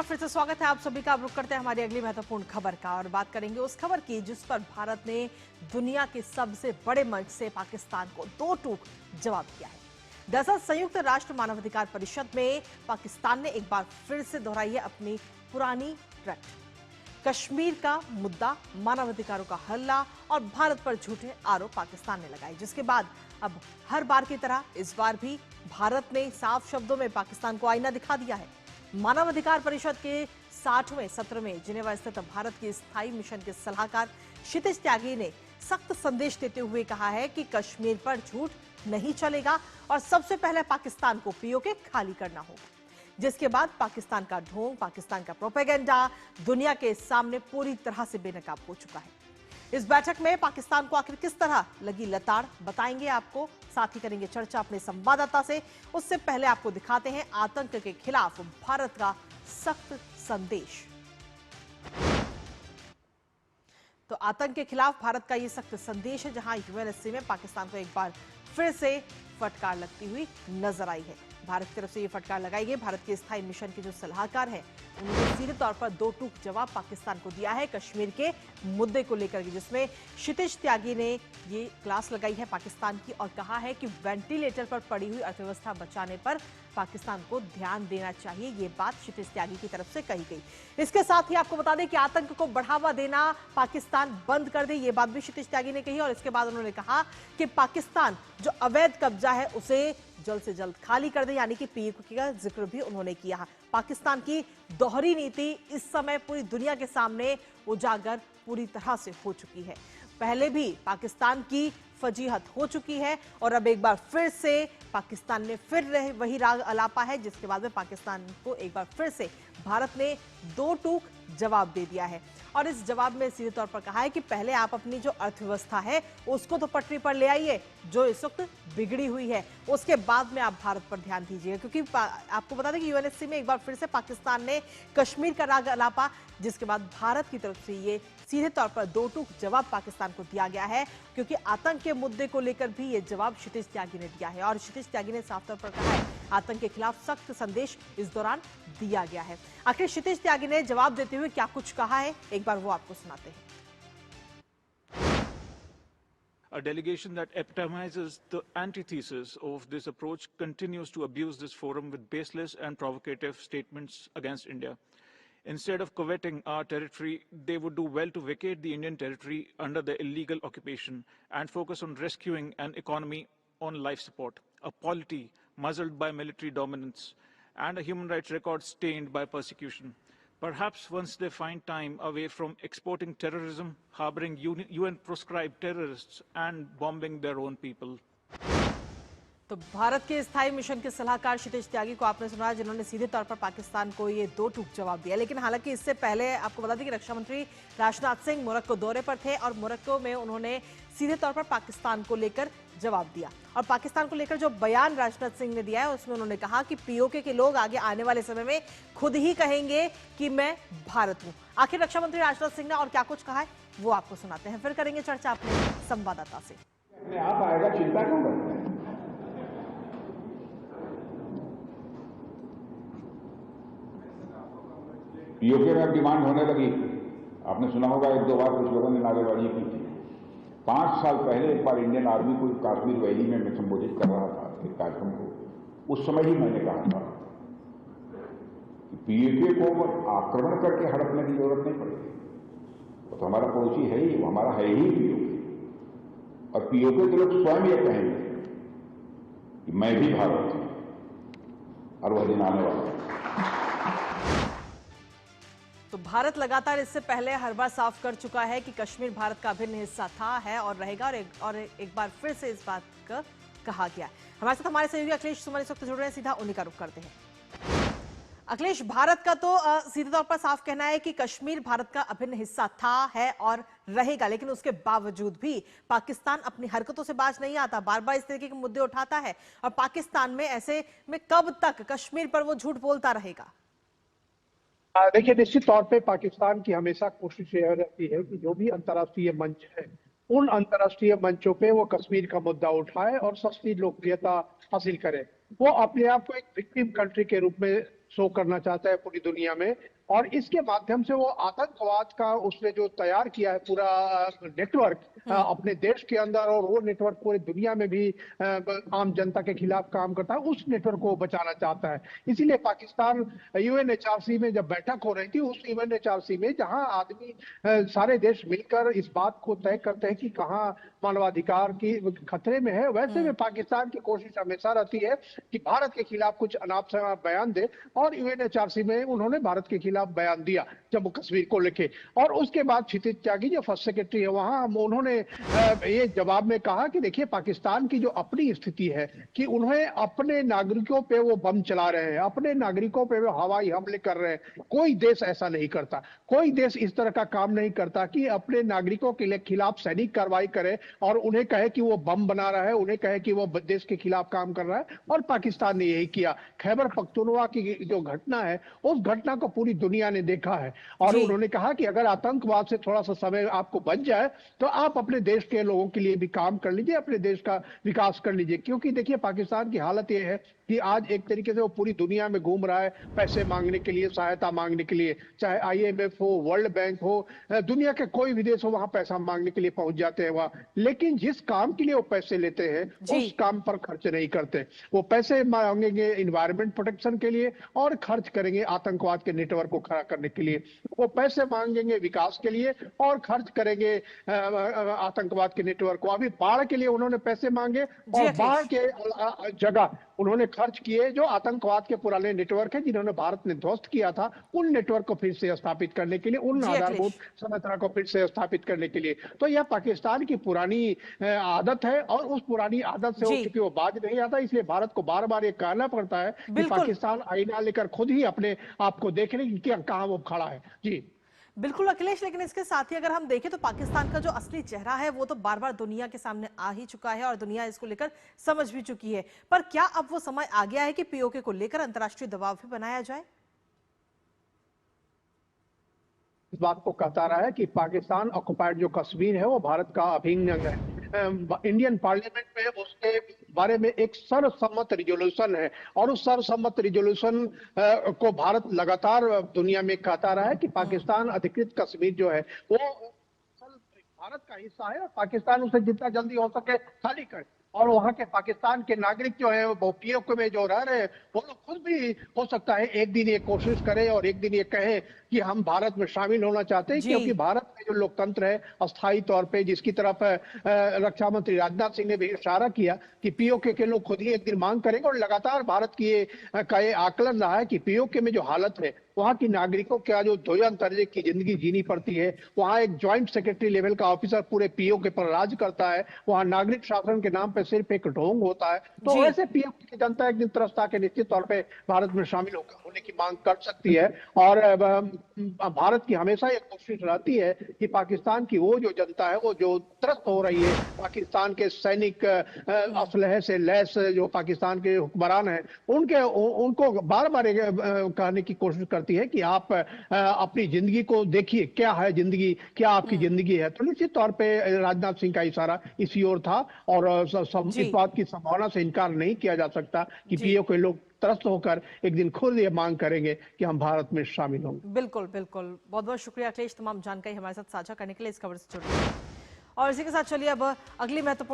फिर से स्वागत है आप सभी का। अब रुक करते हैं हमारी अगली महत्वपूर्ण खबर का और बात करेंगे उस खबर की जिस पर भारत ने दुनिया के सबसे बड़े मंच से पाकिस्तान को दो टूक जवाब दिया है। दरअसल संयुक्त राष्ट्र मानवाधिकार परिषद में पाकिस्तान ने एक बार फिर से दोहराई है अपनी पुरानी रट। कश्मीर का मुद्दा, मानवाधिकारों का हल्ला और भारत पर झूठे आरोप पाकिस्तान ने लगाए, जिसके बाद अब हर बार की तरह इस बार भी भारत ने साफ शब्दों में पाकिस्तान को आईना दिखा दिया है। मानवाधिकार परिषद के 60वें सत्र में जिनेवा स्थित भारत के स्थायी मिशन के सलाहकार क्षितिज त्यागी ने सख्त संदेश देते हुए कहा है कि कश्मीर पर झूठ नहीं चलेगा और सबसे पहले पाकिस्तान को पीओके खाली करना होगा, जिसके बाद पाकिस्तान का ढोंग, पाकिस्तान का प्रोपेगेंडा दुनिया के सामने पूरी तरह से बेनकाब हो चुका है। इस बैठक में पाकिस्तान को आखिर किस तरह लगी लताड़ बताएंगे आपको, साथ ही करेंगे चर्चा अपने संवाददाता से। उससे पहले आपको दिखाते हैं आतंक के खिलाफ भारत का सख्त संदेश। तो आतंक के खिलाफ भारत का यह सख्त संदेश है, जहां यूएनएससी में पाकिस्तान को एक बार फिर से फटकार लगती हुई नजर आई है। भारत की तरफ से ये फटकार लगाई गई। भारत के स्थायी मिशन के जो सलाहकार हैं उन्होंने सीधे तौर पर दो टूक जवाब पाकिस्तान को दिया है कश्मीर के मुद्दे को लेकर, जिसमें क्षितिज त्यागी ने ये क्लास लगाई है पाकिस्तान की और कहा है कि वेंटिलेटर पर पड़ी हुई अर्थव्यवस्था बचाने पर पाकिस्तान को ध्यान देना चाहिए। ये बात क्षितिज त्यागी की तरफ से कही गई। इसके साथ ही आपको बता दें कि आतंक को बढ़ावा देना पाकिस्तान बंद कर दे, ये बात भी क्षितिज त्यागी ने कही। और इसके बाद उन्होंने कहा कि पाकिस्तान जो अवैध कब्जा है उसे जल्द से जल्द खाली कर दे, यानी कि पीओके का जिक्र भी उन्होंने किया। पाकिस्तान की दोहरी नीति इस समय पूरी दुनिया के सामने उजागर पूरी तरह से हो चुकी है। पहले भी पाकिस्तान की फजीहत हो चुकी है और अब एक बार फिर से पाकिस्तान ने फिर वही राग अलापा है, जिसके बाद में पाकिस्तान को एक बार फिर से भारत ने दो टूक जवाब दे दिया है। और इस जवाब में सीधे तौर पर कहा है कि पहले आप अपनी जो अर्थव्यवस्था है उसको तो पटरी पर ले आइए, जो इस वक्त बिगड़ी हुई है, उसके बाद में आप भारत पर ध्यान दीजिए। क्योंकि आपको बता दें कि यूएनएससी में एक बार फिर से पाकिस्तान ने कश्मीर का राग अलापा, जिसके बाद भारत की तरफ से ये सीधे तौर पर दो टूक जवाब पाकिस्तान को दिया गया है। क्योंकि आतंक के मुद्दे को लेकर भी ये जवाब क्षितिज त्यागी ने दिया है और क्षितिज त्यागी ने साफ तौर पर कहा है आतंक के खिलाफ सख्त संदेश इस दौरान दिया गया है। आखिर क्षितिज त्यागी ने जवाब देते हुए क्या कुछ कहा है, एक बार वो आपको सुनाते हैं। A delegation that epitomizes the antithesis of this approach continues to abuse this forum with baseless and provocative statements against India. Instead of coveting our territory, they would do well to vacate the Indian territory under the illegal occupation and focus on rescuing an economy on life support, a polity muzzled by military dominance, and a human rights record stained by persecution. Perhaps once they find time away from exporting terrorism, harboring UN-proscribed terrorists, and bombing their own people. तो भारत के स्थायी mission के सलाहकार क्षितिज त्यागी को आपने सुना, जिन्होंने सीधे तौर पर पाकिस्तान को ये दो टूक जवाब दिया। लेकिन हालांकि इससे पहले आपको बता दें कि रक्षा मंत्री राजनाथ सिंह मोरक्को दौरे पर थे और मोरक्को में उन्होंने सीधे तौर पर पाकिस्तान को लेकर जवाब दिया। और पाकिस्तान को लेकर जो बयान राजनाथ सिंह ने दिया है उसमें उन्होंने कहा कि पीओके के लोग आगे आने वाले समय में खुद ही कहेंगे कि मैं भारत हूं। आखिर रक्षा मंत्री राजनाथ सिंह ने और क्या कुछ कहा है वो आपको सुनाते हैं, फिर करेंगे चर्चा अपने संवाददाता से। अपने आप आएगा, चिंता क्यों करते हैं? पीओके में अब डिमांड होने लगी। आपने सुना होगा एक दो बार कुछ लोगों ने नारेबाजी की थी। 5 साल पहले एक बार इंडियन आर्मी को कश्मीर वैली में मैं संबोधित कर रहा था एक कार्यक्रम को। उस समय ही मैंने कहा था कि पीओके को आक्रमण करके हड़पने की जरूरत नहीं पड़ेगी। वो तो हमारा पड़ोसी है ही, वो हमारा है ही पीओके। और पीओके के लोग स्वयं ये कहेंगे कि मैं भी भारत हूं और वह दिन आने वाला है। तो भारत लगातार इससे पहले हर बार साफ कर चुका है कि कश्मीर भारत का अभिन्न हिस्सा था, है और रहेगा, और एक बार फिर से इस बात का कहा गया। हमारे साथ हमारे सहयोगी अखिलेश सुमन इस वक्त जुड़ रहे हैं, सीधा उन्हीं का रुख करते हैं। अखिलेश, भारत का तो सीधे तौर पर साफ कहना है कि कश्मीर भारत का अभिन्न हिस्सा था, है और रहेगा, लेकिन उसके बावजूद भी पाकिस्तान अपनी हरकतों से बाज नहीं आता, बार बार इस तरीके के मुद्दे उठाता है। और पाकिस्तान में ऐसे में कब तक कश्मीर पर वो झूठ बोलता रहेगा? देखिए, निश्चित तौर पे पाकिस्तान की हमेशा कोशिश यह रहती है कि जो भी अंतर्राष्ट्रीय मंच है उन अंतर्राष्ट्रीय मंचों पे वो कश्मीर का मुद्दा उठाए और सस्ती लोकप्रियता हासिल करे। वो अपने आप को एक विक्टिम कंट्री के रूप में शो करना चाहता है पूरी दुनिया में। और इसके माध्यम से वो आतंकवाद का उसने जो तैयार किया है पूरा नेटवर्क अपने देश के अंदर, और वो नेटवर्क पूरी दुनिया में भी आम जनता के खिलाफ काम करता है, उस नेटवर्क को बचाना चाहता है। इसीलिए पाकिस्तान यूएनएचआरसी में जब बैठक हो रही थी, उस यूएनएचआरसी में जहां आदमी सारे देश मिलकर इस बात को तय करते हैं कि कहाँ मानवाधिकार की खतरे में है, वैसे में पाकिस्तान की कोशिश हमेशा रहती है कि भारत के खिलाफ कुछ अनाप शनाप बयान दे, और यूएनएचआरसी में उन्होंने भारत के खिलाफ बयान दिया जम्मू कश्मीर को लेके। और उसके बाद क्षितिज त्यागी जो फर्स्ट सेक्रेटरी है वहां, उन्होंने ये जवाब में कहा कि देखिए पाकिस्तान की जो अपनी स्थिति है कि उन्हें अपने नागरिकों पे वो बम चला रहे हैं, अपने नागरिकों पे वो हवाई हमले कर रहे हैं। कोई देश ऐसा नहीं करता, कोई देश इस तरह का काम नहीं करता कि अपने नागरिकों के खिलाफ सैनिक कार्रवाई करे और उन्हें कहे कि वो बम बना रहा है, उन्हें कहे कि वो देश के खिलाफ काम कर रहा है। और पाकिस्तान ने यही किया। खैबर पख्तूनख्वा की जो घटना है, उस घटना को पूरी दुनिया ने देखा है, और उन्होंने कहा कि अगर आतंकवाद से थोड़ा सा समय आपको बच जाए तो आप अपने देश के लोगों के लिए भी काम कर लीजिए, अपने देश का विकास कर लीजिए। क्योंकि देखिए पाकिस्तान की हालत यह है कि आज एक तरीके से वो पूरी दुनिया में घूम रहा है पैसे मांगने के लिए, सहायता मांगने के लिए, चाहे आईएमएफ हो, वर्ल्ड बैंक हो, दुनिया के कोई भी देश हो, वहां पैसा मांगने के लिए पहुंच जाते हैं वहां। लेकिन जिस काम के लिए वो पैसे लेते हैं उस काम पर खर्च नहीं करते। वो पैसे मांगेंगे इन्वायरमेंट प्रोटेक्शन के लिए और खर्च करेंगे आतंकवाद के नेटवर्क को खड़ा करने के लिए। वो पैसे मांगेंगे विकास के लिए और खर्च करेंगे आतंकवाद के नेटवर्क को। अभी बाढ़ के लिए उन्होंने पैसे मांगे और बाढ़ के जगह उन्होंने खर्च किए जो आतंकवाद के पुराने नेटवर्क है जिन्होंने भारत ने ध्वस्त किया था, उन नेटवर्क को फिर से स्थापित करने के लिए, उन आधारभूत संरचना को फिर से स्थापित करने के लिए। तो यह पाकिस्तान की पुरानी आदत है, और उस पुरानी आदत से चूंकि वो बाज नहीं आता, इसलिए भारत को बार बार ये कहना पड़ता है कि पाकिस्तान आईना लेकर खुद ही अपने आप को देख ले कि कहां वो खड़ा है। जी बिल्कुल अखिलेश, लेकिन इसके साथ ही अगर हम देखें तो पाकिस्तान का जो असली चेहरा है वो तो बार बार दुनिया के सामने आ ही चुका है और दुनिया इसको लेकर समझ भी चुकी है। पर क्या अब वो समय आ गया है कि पीओके को लेकर अंतर्राष्ट्रीय दबाव भी बनाया जाए? इस बात को कहता रहा है कि पाकिस्तान ऑक्युपाइड जो कश्मीर है वो भारत का अभिन्न अंग है। इंडियन पार्लियामेंट में उसके बारे में एक सर्वसम्मत रिजोल्यूशन है, और उस सर्वसम्मत रिजोल्यूशन को भारत लगातार दुनिया में कहता रहा है कि पाकिस्तान अधिकृत कश्मीर जो है वो भारत का हिस्सा है, और पाकिस्तान उसे जितना जल्दी हो सके खाली करे। और वहां के पाकिस्तान के नागरिक जो है वो पीओके में जो रह रहे हैं वो लोग खुद भी हो सकता है एक दिन ये कोशिश करें और एक दिन ये कहें कि हम भारत में शामिल होना चाहते हैं। क्योंकि भारत में जो लोकतंत्र है अस्थायी तौर पे, जिसकी तरफ रक्षा मंत्री राजनाथ सिंह ने भी इशारा किया कि पीओके के लोग खुद ही एक दिन मांग करेंगे। और लगातार भारत की ये आकलन रहा है कि पीओके में जो हालत है, वहां की नागरिकों का जो दोयम दर्जे की जिंदगी जीनी पड़ती है, वहां एक ज्वाइंट सेक्रेटरी लेवल का ऑफिसर पूरे पीओके पर राज करता है, वहां नागरिक शासन के नाम पे सिर्फ एक ढोंग होता है। तो ऐसे पीओके की जनता एक दिन तरसता के निश्चित तौर पे भारत में शामिल होने की मांग कर सकती है। और भारत की हमेशा ये कोशिश रहती है कि पाकिस्तान की वो जो जनता है वो जो त्रस्त हो रही है, पाकिस्तान के सैनिक असलहे से लैस जो पाकिस्तान के हुक्मरान हैं, उनको बार बार कहने की कोशिश करती है कि आप अपनी जिंदगी को देखिए, क्या है जिंदगी, क्या आपकी जिंदगी है। तो निश्चित तौर पे राजनाथ सिंह का इशारा इसी ओर था, और इस बात की संभावना से इनकार नहीं किया जा सकता कि पीओके लोग त्रस्त होकर एक दिन खुद ये मांग करेंगे कि हम भारत में शामिल होंगे। बिल्कुल बिल्कुल, बहुत बहुत शुक्रिया अखिलेश, तमाम जानकारी हमारे साथ साझा करने के लिए, इस खबर से जुड़ने। और इसी के साथ चलिए अब अगली महत्वपूर्ण